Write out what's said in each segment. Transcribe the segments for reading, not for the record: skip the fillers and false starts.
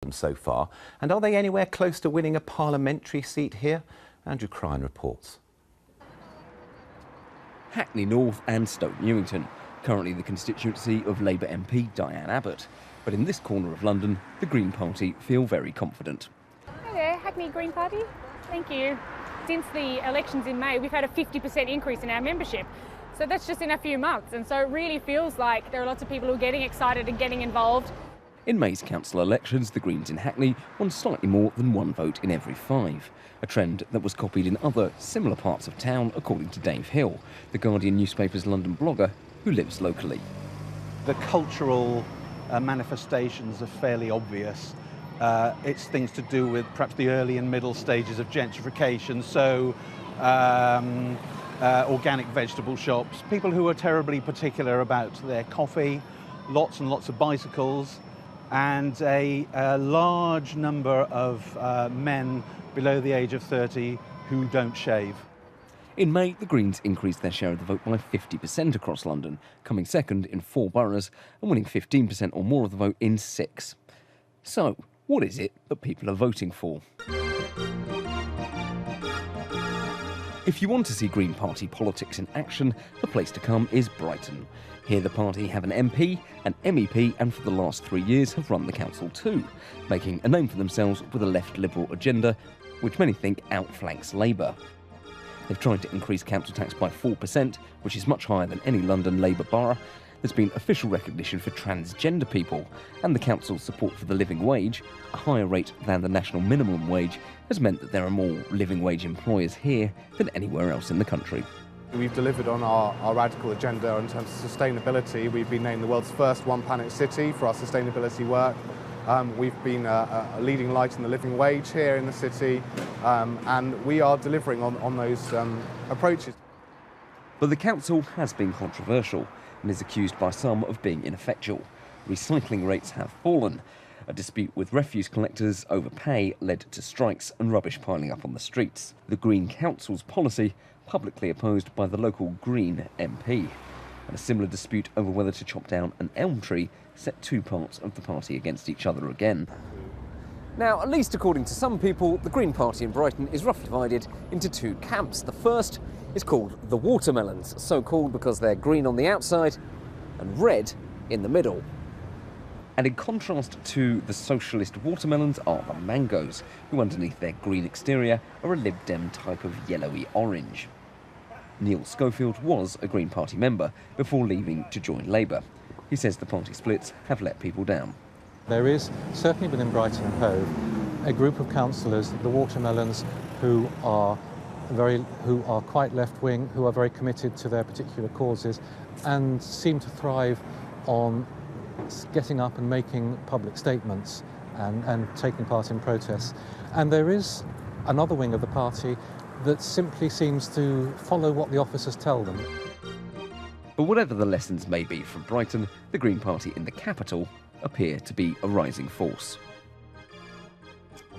them so far. And are they anywhere close to winning a parliamentary seat here? Andrew Cryan reports. Hackney North and Stoke Newington, currently the constituency of Labour MP Diane Abbott. But in this corner of London, the Green Party feel very confident. Hi there, Hackney Green Party. Thank you. Since the elections in May, we've had a 50% increase in our membership. So that's just in a few months. And so it really feels like there are lots of people who are getting excited and getting involved. In May's council elections, the Greens in Hackney won slightly more than 1 vote in every 5, a trend that was copied in other similar parts of town, according to Dave Hill, the Guardian newspaper's London blogger who lives locally. The cultural manifestations are fairly obvious. It's things to do with perhaps the early and middle stages of gentrification, so organic vegetable shops, people who are terribly particular about their coffee, lots and lots of bicycles, and a large number of men below the age of 30 who don't shave. In May, the Greens increased their share of the vote by 50% across London, coming second in 4 boroughs and winning 15% or more of the vote in 6. So, what is it that people are voting for? If you want to see Green Party politics in action, the place to come is Brighton. Here the party have an MP, an MEP, and for the last 3 years have run the council too, making a name for themselves with a left Liberal agenda, which many think outflanks Labour. They've tried to increase council tax by 4%, which is much higher than any London Labour borough. There's been official recognition for transgender people, and the council's support for the living wage, a higher rate than the national minimum wage, has meant that there are more living wage employers here than anywhere else in the country. We've delivered on our radical agenda in terms of sustainability. We've been named the world's first one-planet city for our sustainability work. We've been a leading light in the living wage here in the city, and we are delivering on those approaches. But the council has been controversial and is accused by some of being ineffectual. Recycling rates have fallen. A dispute with refuse collectors over pay led to strikes and rubbish piling up on the streets. The Green Council's policy publicly opposed by the local Green MP. And a similar dispute over whether to chop down an elm tree set 2 parts of the party against each other again. Now, at least according to some people, the Green Party in Brighton is roughly divided into 2 camps. The first is called the Watermelons, so called because they're green on the outside and red in the middle. And in contrast to the socialist watermelons are the Mangoes, who underneath their green exterior are a Lib Dem type of yellowy orange. Neil Schofield was a Green Party member before leaving to join Labour. He says the party splits have let people down. There is, certainly within Brighton and Hove, a group of councillors, the Watermelons, who are quite left-wing, who are very committed to their particular causes and seem to thrive on getting up and making public statements and taking part in protests. And there is another wing of the party that simply seems to follow what the officers tell them. But whatever the lessons may be from Brighton, the Green Party in the capital appear to be a rising force.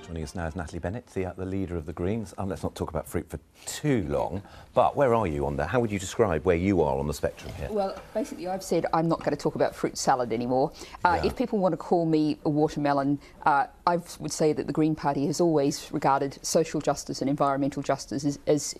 Joining us now is Natalie Bennett, the leader of the Greens. Let's not talk about fruit for too long, but where are you on that? How would you describe where you are on the spectrum here? Well, basically I've said I'm not going to talk about fruit salad anymore. If people want to call me a watermelon, I would say that the Green Party has always regarded social justice and environmental justice as